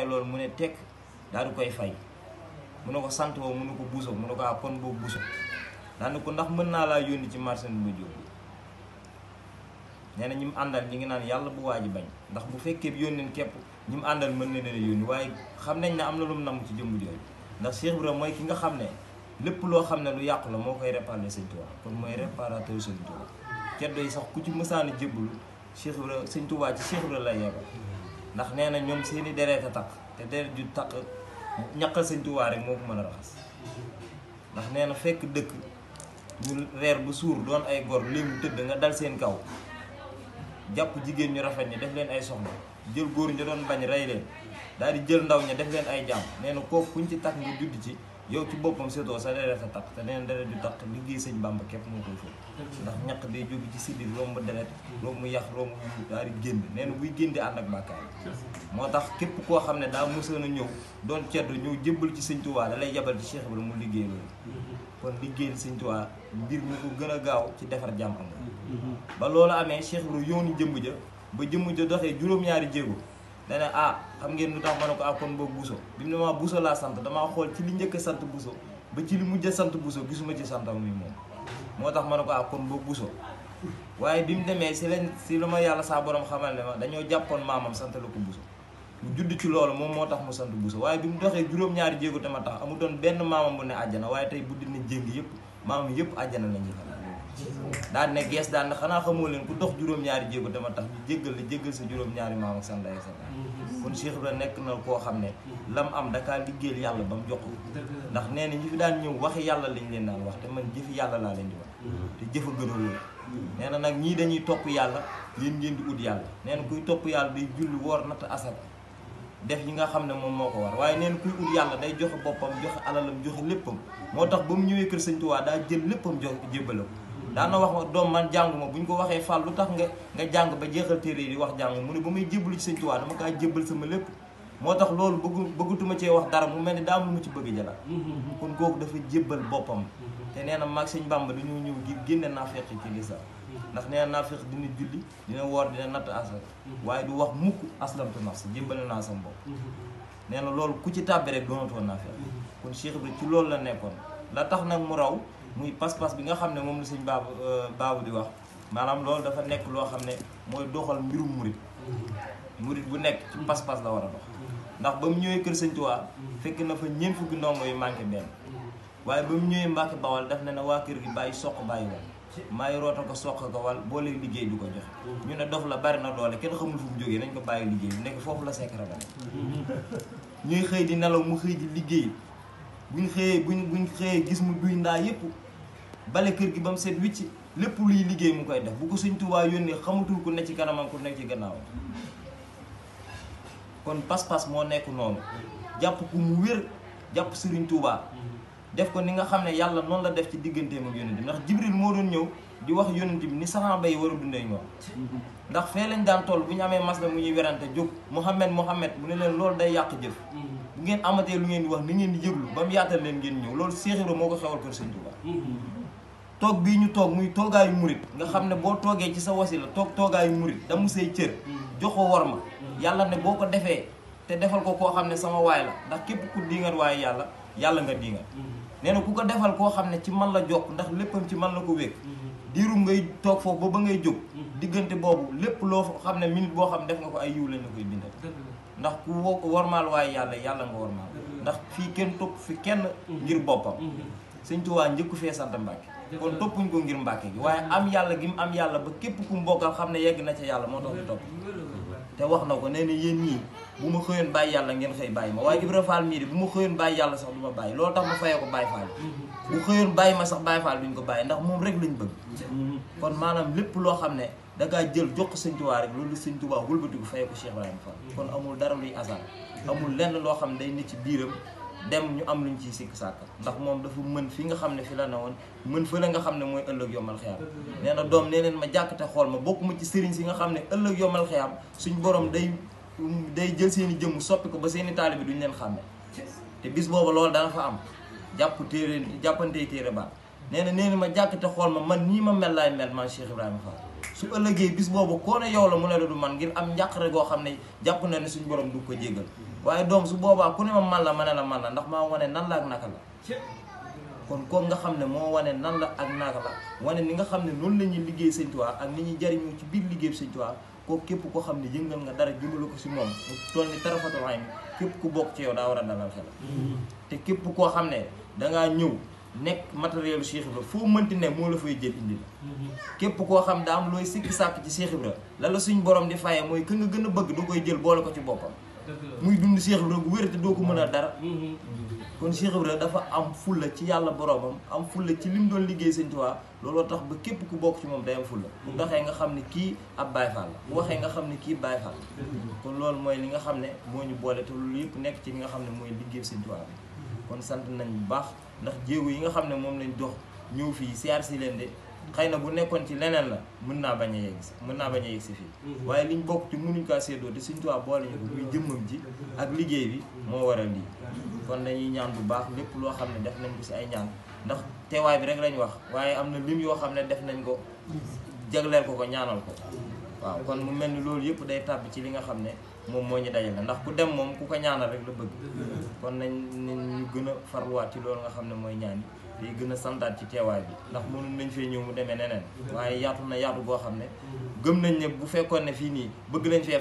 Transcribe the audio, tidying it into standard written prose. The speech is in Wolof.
waxee loolu mu ne tekk daal di koy fay mu ne ko sant woo mu ne ko buso mu ne ko kon boobu buso daal ne ko ndax mën naa laa yónni ci marché bi ma jóg nee na ñi mu àndal ñi ngi naan yàlla bu waa ji bañ ndax bu fekkee yónneen képp ñi mu àndal mën na leen a yónni waaye xam nañ ne am na lu mu namm ci jëmm jooju ndax Cheikh Ibrahima mooy ki nga xam ne lépp loo xam ne lu yàqu la moo koy réparer Sëñ Tuubaa kon mooy réparateur Sëñ Tuubaa ceddo yi sax ku ci mësaana jébbalu Cheikh Ibrahima Sëñ Tuubaa ci Cheikh Ibrahima lay yebal ndax nee na ñoom seeni deret a takk te deret ju takk ñaqal Sëñ Tuubaa rek moo ko mën a raxas ndax nee na fekk dëkk ñu reer bu suur doon ay gor léemu tëdd nga dal seen kaw jàpp jigéen ñu rafet ñi def leen ay soxna jël góor ñu doon bañ rey leen daal di jël ndaw ña def leen ay jàmm nee na kooku kuñ ci takk nga judd ci yow ci boppam seetoo sa deret a takk te nee na deret ju takk liggéey Sëñ Bàmba képp moo koy foofu ndax ñaq day jóge ci siddi romb deret romb yax romb daal di génn nee na buy génn ànd ak bàkkaar moo tax képp koo xam ne daa mosoon a ñëw doon ceddo ñëw jébbal ci Sëñ Tuubaa da lay yabal ci Cheikh Ibrahima mu liggéey loolu kon liggéeyal Sëñ Tuubaa mbir mi ko gën a gaaw ci defar jàmm am ba loolu amee Cheikh Ibrahima yooni jëmb ja ba jëmb ja doxee juróom-ñaari jéego dane xam ngeen lu tax ma ne ko kon boobu buso bi mu ne maa buso laa sant damaa xool ci li njëkk a sant buso ba ci li mujj a sant buso gisuma ci santam mi moom moo tax ma ne ko kon boobu buso waaye bi mu demee si lu ma yàlla saa borom xamal ne ma dañoo jàppoon maamam sant la ko buso mu judd ci loolu moom moo tax mu sant buso waaye bi mu doxee juróom-ñaari jéego tama tax amu doon benn maamam bu ne àjjana waaye tey buddi na jéng yëpp maamam yëpp àjjana lañu daan ne gees daan na xanaa xamoo leen ku dox juróom-ñaari jéego dama tax ñu jéggal la jéggal sa juróom-ñaari maam ak sa ndey ak sa baay kon Cheikh Ibrahima nekk na koo xam ne lam am dakaa liggéeyal yàlla ba mu jox ko ndax nee na ñi fi daan ñëw waxi yàlla lañ leen daan wax te man jëfi yàlla laa leen di wax te jëfa gën a wóor nee na nag ñii dañuy topp yàlla yéen ngeen di ut yàlla nee na kuy topp yàlla day julli woor natt asaka def yi nga xam ne moom moo ko war waaye nee na kuy ut yàlla day joxe boppam joxe alalam joxe léppam moo tax ba mu ñëwee kër Sëñ Tuubaa daa jël léppam joxe jébbale ko daana wax ma doom man jànguma bu ñu ko waxee Fall lu tax nga jàng ba jeexal téere yi di wax jàng mu ne ba may jébbalu ci Sëñ Tuubaa dama kaa jébbal sama lépp moo tax loolu bëggatuma cee wax dara mu mel ni daa am lu ma ci bëgg jëlaat kon kooku dafa jébbal boppam te nee na maag Sëñ Bàmba dañoo ñëw gi génne naafeq ci lislaam ndax nee na naafeq dina julli dina woor dina natt asaka waaye du wax mukk aslamtu nafsi jébbal naa sama bopp nee na loolu ku ci tàbbi rek doonatoo naafeq kon Cheikh Ibrahima ci loolu la nekkoon la tax nag mu raw muy pas-pas bi nga xam ne moom la Sëñ baabu di wax maanaam loolu dafa nekk loo xam ne mooy doxal mbirum murit bu nekk ci pas-pas la war a dox ndax ba mu ñëwee kër Sëñ Tuubaa fekk na fa ñeent fukki ndongo yu manqué benn waaye ba mu ñëwee Mbàkke Bawal daf ne na waa kër gi bàyyi soq bàyyi wal maay roota ko soq ko wal boo leen liggéey du ko joxe ñu ne dof la bari na doole kenn xamul fu mu jógee nañ ko bàyyi liggéey bi nekk foofu la sekk ragal ñuy xëy di nelaw mu xëy di liggéey buñ xëyee gis mu duy ndaa yëpp bale kër gi ba mu seet wicc lépp luy liggéey mu koy def bu ko Sëñ Tuubaa yónnee xamatul ku ne ci kanamam ku nekk ci gannaawam kon pas-pas moo nekk noonu jàpp ku mu wér jàpp Sëriñ Tuubaa def ko ni nga xam ne yàlla noonu la def ci digganteem ak yonent bi ndax Jibril moo doon ñëw di wax yonent bi ni saxaaba yi war a dundee ñoom ndax fee lañ daan toll bu ñu amee masla mu ñuy werante jóg Muhammad mu ne leen loolu day yàq jëf bu ngeen amatee lu ngeen di wax ni ngeen di yëglu ba mu yaatal leen ngeen ñëw loolu Cheikh Ibrahima moo ko xewal kër Sëñ Tuubaa toog bii ñu toog muy toogaayu murit nga xam ne boo toogee ci sa wasila toogaayu murit damu say cër joxo war ma yàlla ne boo ko defee te defal ko koo xam ne sama waay la ndax képp ku diingat waaye yàlla nga diingat nee na ku ko defal koo xam ne ci man la jokk ndax léppam ci man la ko wékk diirum ngay toog foofu ba ngay jóg diggante boobu lépp loo xam ne minute boo xam ne def nga ko ay yiw lañ la koy bindal ndax ku warmaal waaye yàlla nga warmaal ndax fii kenn topp fi kenn ngir boppam Sëñ Tuubaa njëkku fee sant Mbàkke kon toppuñ ko ngir Mbàkke gi waaye am yàlla gi mu am yàlla ba képp ku mbokkal xam ne yegg na ca yàlla moo tax ñu topp te wax na ko nee na yéen ñii bu ma xëyoon bàyyi yàlla ngeen xëy bàyyi ma waaye Ibra Fall mii de bu ma xëyoon bàyyi yàlla sax du ma bàyyi loolu tax ma fayee ko Baye Fall bu xëyoon bàyyi ma sax Baye Fall duñ ko bàyyi ndax moom rek lañ bëgg kon maanaam lépp loo xam ne dangaa jël jox ko Sëñ Tuubaa rek loolu Sëñ Tuubaa wëlbati ko fayee ko Cheikh Ibrahima Fall kon amul dara luy hasard amul lenn loo xam ne day nit ci biiram dem ñu am luñ ciy sikk sàkk ndax moom dafa mën fi nga xam ne fi la ne woon mën fa la nga xam ne mooy ëllëg yomal xiyam nee na doom nee leen ma jàkk te xool ma bokk ma ci sëriñ si nga xam ne ëllëg yomal xiyam suñ borom day jël seen i jëmm soppi ko ba seen i taalibe duñ leen xàmme te bis booba loolu dana fa am jàppantey téere ba nee na ma jàkk te xool ma man nii ma mel laay mel man Cheikh Ibrahima Fall su ëllëgee bis boobu koo ne yow la mu ne la du man ngir am njàqare goo xam ne jàpp na ne suñu borom du ko jéggal waaye doom su boobaa ku ne ma man la ma ne la man la ndax maa wane nan la ak naka la kon kooku nga xam ne moo wane nan la ak naka la wane ni nga xam ne noonu la ñuy liggéey Sëñ Tuubaa ak ni ñuy jariñoo ci biir liggéey Sëñ Tuubaa kooku képp koo xam ne yëngal nga dara jëmale ko si moom mu toll ni tarafatul ayn képp ku bokk ci yow daa war a dalal xel te képp koo xam ne dangaa ñëw nekk matériel Cheikh Ibra foo mënti ne moo la fay jël indi la képp koo xam daa am looy sikki sàkk ci Cheikh Ibra la la suñ borom di fayee mooy ka nga gën a bëgg doo koy jël boole ko ci boppam muy dund Cheikh Ibra gu wér te doo ko mën a dara kon Cheikh Ibra dafa am fulla ci yàlla boromam am fulla ci lim doon liggéey Sëñ Tuubaa looloo tax ba képp ku bokk ci moom day am fulla bu doxee nga xam ne kii ab Baay Faal la bu waxee nga xam ne kii Baay Faal la kon loolu mooy li nga xam ne moo ñu boole te loolu yëpp nekk ci li nga xam ne mooy liggéey Sëñ Tuubaa bi kon sant nañ bu baax ndax jéego yi nga xam ne moom lañ dox ñëw fii siyaar si leen de xëy na bu nekkoon ci leneen la mën naa bañ a yegg si fii waaye liñ bokk ci mënuñ kaa séddoo te Sëñ Tuubaa boole ñu ko muy jëmmam ji ak liggéey bi moo waral lii kon dañuy ñaan bu baax lépp loo xam ne def nañ ko si ay ñaan ndax teewaay bi rek lañ wax waaye am na lim yoo xam ne def nañ ko jagleel ko ñaanal ko waaw kon mu mel ni loolu yëpp day tàbbi ci li nga xam ne moom moo ñu dajale ndax ku dem moom ku ko ñaanal rek la bëgg kon nañ ñu gën a farluwaat ci loolu nga xam ne mooy ñaan yi day gën a santaat ci teewaay bi ndax mënul nañ fee ñëw mu demee neneen waaye yaatu na yaatu boo xam ne gëm nañ ne bu fekkoon ne fii nii bëgg nañ fee